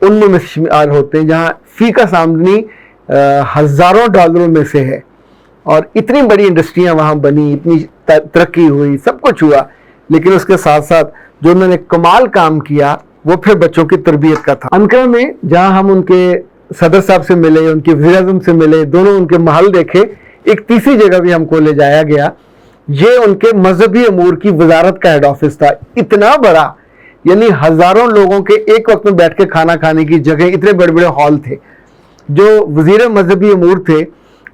ان میں شمار ہوتے ہیں جہاں فی کا آمدنی ہزاروں ڈالروں میں سے ہے، اور اتنی بڑی انڈسٹریاں وہاں بنی، اتنی ترقی ہوئی، سب کچھ ہوا، لیکن اس کے ساتھ ساتھ جو انہوں نے کمال کام کیا وہ پھر بچوں کی تربیت کا تھا۔ انقرہ میں جہاں ہم ان کے صدر صاحب سے ملے، ان کے وزیر اعظم سے ملے، دونوں ان کے محل دیکھے، ایک تیسری جگہ بھی ہم کو لے جایا گیا، یہ ان کے مذہبی امور کی وزارت کا ہیڈ آفس تھا، اتنا بڑا، یعنی ہزاروں لوگوں کے ایک وقت میں بیٹھ کے کھانا کھانے کی جگہ، اتنے بڑے بڑے ہال تھے۔ جو وزیر مذہبی امور تھے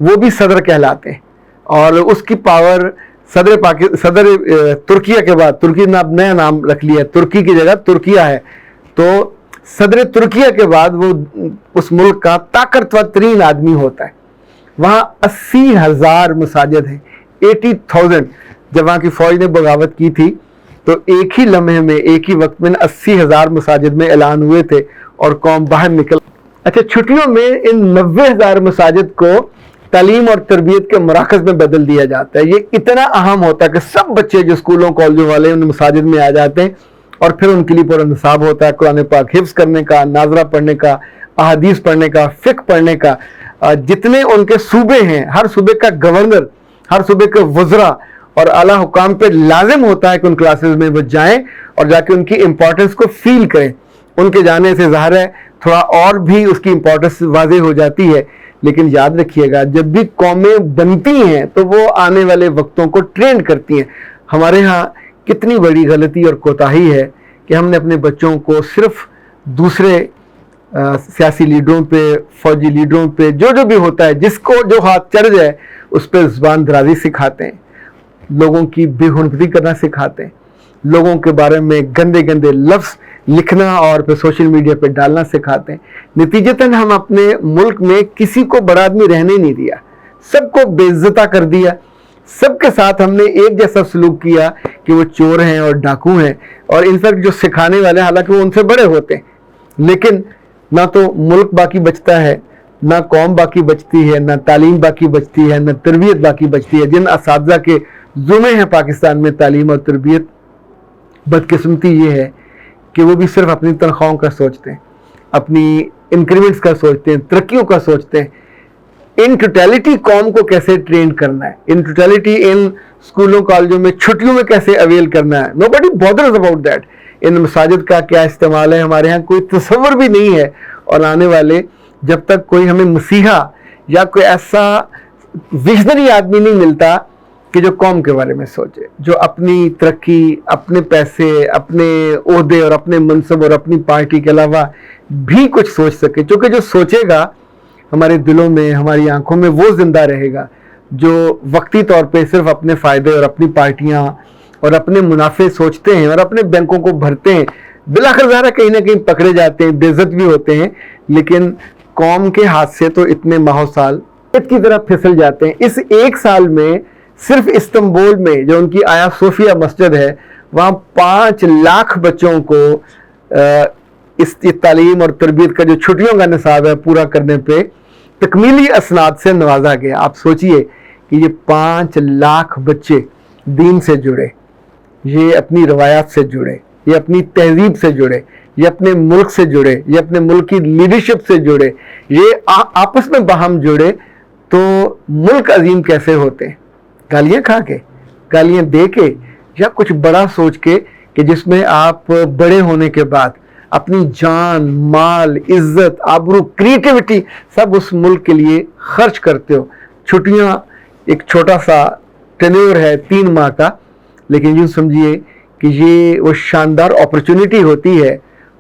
وہ بھی صدر کہلاتے ہیں، اور اس کی پاور صدر ترکیہ کے بعد، ترکی نے اب نیا نام رکھ لیا، ترکی کی جگہ ترکیہ ہے، تو صدر ترکیہ کے بعد وہ اس ملک کا طاقتور ترین آدمی ہوتا ہے۔ وہاں 80,000 مساجد ہیں، 80,000۔ جب وہاں کی فوج نے بغاوت کی تھی تو ایک ہی لمحے میں، ایک ہی وقت میں 80,000 مساجد میں اعلان ہوئے تھے اور قوم باہر نکل۔ اچھا، چھٹیوں میں ان 90,000 مساجد کو تعلیم اور تربیت کے مراکز میں بدل دیا جاتا ہے۔ یہ اتنا اہم ہوتا ہے کہ سب بچے جو اسکولوں کالجوں والے ان مساجد میں آ جاتے ہیں، اور پھر ان کے لیے پورا نصاب ہوتا ہے، قرآن پاک حفظ کرنے کا، ناظرہ پڑھنے کا، احادیث پڑھنے کا، فقہ پڑھنے کا۔ جتنے ان کے صوبے ہیں، ہر صوبے کا گورنر، ہر صوبے کے وزراء اور اعلیٰ حکام پہ لازم ہوتا ہے کہ ان کلاسز میں وہ جائیں اور جا کے ان کی امپورٹنس کو فیل کریں۔ ان کے جانے سے ظاہر ہے تھوڑا اور بھی اس کی امپورٹنس واضح ہو جاتی ہے، لیکن یاد رکھیے گا جب بھی قومیں بنتی ہیں تو وہ آنے والے وقتوں کو ٹرینڈ کرتی ہیں۔ ہمارے ہاں کتنی بڑی غلطی اور کوتاہی ہے کہ ہم نے اپنے بچوں کو صرف دوسرے سیاسی لیڈروں پہ، فوجی لیڈروں پہ، جو بھی ہوتا ہے، جس کو جو ہاتھ چڑھ جائے اس پہ زبان درازی سکھاتے ہیں، لوگوں کی بے حرمتی کرنا سکھاتے ہیں، لوگوں کے بارے میں گندے گندے لفظ لکھنا اور پھر سوشل میڈیا پہ ڈالنا سکھاتے ہیں۔ نتیجتاً ہم اپنے ملک میں کسی کو بڑا آدمی رہنے نہیں دیا، سب کو بے عزتہ کر دیا، سب کے ساتھ ہم نے ایک جیسا سلوک کیا کہ وہ چور ہیں اور ڈاکو ہیں، اور انفیکٹ جو سکھانے والے حالانکہ وہ ان سے بڑے ہوتے ہیں، لیکن نہ تو ملک باقی بچتا ہے، نہ قوم باقی بچتی ہے، نہ تعلیم باقی بچتی ہے، نہ تربیت باقی بچتی ہے۔ جن اساتذہ کے ذمے ہیں پاکستان میں تعلیم اور تربیت، بدقسمتی یہ ہے کہ وہ بھی صرف اپنی تنخواہوں کا سوچتے ہیں، اپنی انکریمنٹس کا سوچتے ہیں، ترقیوں کا سوچتے ہیں۔ ان ٹوٹیلٹی قوم کو کیسے ٹرین کرنا ہے، ان ٹوٹیلٹی ان اسکولوں کالجوں میں چھٹیوں میں کیسے اویل کرنا ہے، nobody bothers about that۔ ان مساجد کا کیا استعمال ہے ہمارے ہاں کوئی تصور بھی نہیں ہے، اور آنے والے جب تک کوئی ہمیں مسیحا یا کوئی ایسا ویژنری آدمی نہیں ملتا کہ جو قوم کے بارے میں سوچے، جو اپنی ترقی، اپنے پیسے، اپنے عہدے اور اپنے منصب اور اپنی پارٹی کے علاوہ بھی کچھ سوچ سکے، چونکہ جو سوچے گا ہمارے دلوں میں، ہماری آنکھوں میں وہ زندہ رہے گا، جو وقتی طور پہ صرف اپنے فائدے اور اپنی پارٹیاں اور اپنے منافع سوچتے ہیں اور اپنے بینکوں کو بھرتے ہیں، بالآخر ظاہر کہیں نہ کہیں پکڑے جاتے ہیں، بے عزت بھی ہوتے ہیں، لیکن قوم کے ہاتھ سے تو اتنے ماہو سال کی طرح پھسل جاتے ہیں۔ اس ایک سال میں صرف استنبول میں جو ان کی آیا صوفیہ مسجد ہے، وہاں 5 لاکھ بچوں کو اس تعلیم اور تربیت کا جو چھٹیوں کا نصاب ہے پورا کرنے پہ تکمیلی اسناد سے نوازا گیا۔ آپ سوچئے کہ یہ 5 لاکھ بچے دین سے جڑے، یہ اپنی روایات سے جڑے، یہ اپنی تہذیب سے جڑے، یہ اپنے ملک سے جڑے، یہ اپنے ملک کی لیڈرشپ سے جڑے، یہ آپس میں باہم جڑے، تو ملک عظیم کیسے ہوتے ہیں؟ گالیاں کھا کے، گالیاں دے کے، یا کچھ بڑا سوچ کے کہ جس میں آپ بڑے ہونے کے بعد اپنی جان، مال، عزت، آبرو، کریٹیوٹی سب اس ملک کے لیے خرچ کرتے ہو۔ چھٹیاں ایک چھوٹا سا ٹینیور ہے 3 ماہ کا، لیکن یوں سمجھیے کہ یہ وہ شاندار اپرچونٹی ہوتی ہے،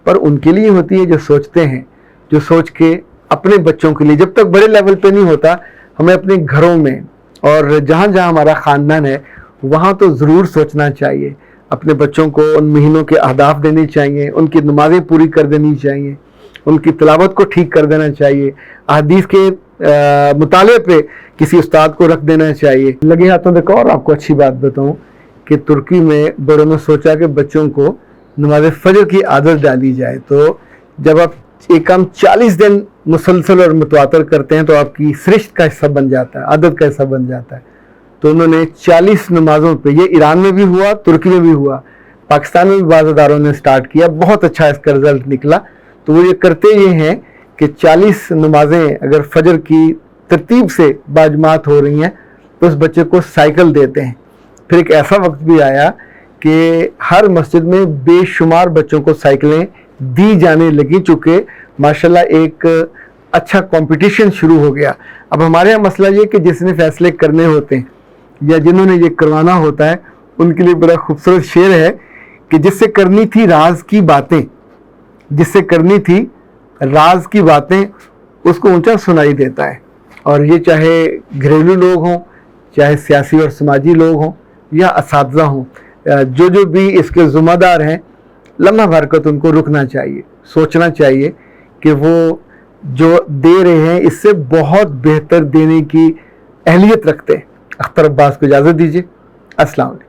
پر ان کے لیے ہوتی ہے جو سوچتے ہیں، جو سوچ کے اپنے بچوں کے لیے، جب تک بڑے لیول پہ نہیں ہوتا، ہمیں اپنے گھروں میں اور جہاں جہاں ہمارا خاندان ہے وہاں تو ضرور سوچنا چاہیے، اپنے بچوں کو ان مہینوں کے اہداف دینے چاہیے، ان کی نمازیں پوری کر دینی چاہیے، ان کی تلاوت کو ٹھیک کر دینا چاہیے، احادیث کے مطالعے پہ کسی استاد کو رکھ دینا چاہیے۔ لگے ہاتھوں دیکھو، اور آپ کو اچھی بات بتاؤں کہ ترکی میں بڑوں نے سوچا کہ بچوں کو نماز فجر کی عادت ڈالی جائے، تو جب آپ ایک کام 40 دن مسلسل اور متواتر کرتے ہیں تو آپ کی سرشت کا حصہ بن جاتا ہے، عادت کا حصہ بن جاتا ہے۔ تو انہوں نے 40 نمازوں پہ، یہ ایران میں بھی ہوا، ترکی میں بھی ہوا، پاکستان میں بھی بعض اداروں نے سٹارٹ کیا، بہت اچھا اس کا رزلٹ نکلا۔ تو وہ یہ کرتے یہ ہیں کہ 40 نمازیں اگر فجر کی ترتیب سے باجماعت ہو رہی ہیں تو اس بچے کو سائیکل دیتے ہیں۔ پھر ایک ایسا وقت بھی آیا کہ ہر مسجد میں بے شمار بچوں کو سائیکلیں دی جانے لگی، چونکہ ماشاءاللہ ایک اچھا کمپٹیشن شروع ہو گیا۔ اب ہمارے یہاں مسئلہ یہ کہ جس نے فیصلے کرنے ہوتے ہیں یا جنہوں نے یہ کروانا ہوتا ہے ان کے لیے بڑا خوبصورت شعر ہے کہ جس سے کرنی تھی راز کی باتیں، جس سے کرنی تھی راز کی باتیں اس کو اونچا سنائی دیتا ہے۔ اور یہ چاہے گھریلو لوگ ہوں، چاہے سیاسی اور سماجی لوگ ہوں یا اساتذہ ہوں، جو بھی اس کے ذمہ دار ہیں، لمحہ بھر کو ان کو رکنا چاہیے، سوچنا چاہیے کہ وہ جو دے رہے ہیں اس سے بہت بہتر دینے کی اہلیت رکھتے ہیں۔ اختر عباس کو اجازت دیجیے۔ السلام علیکم۔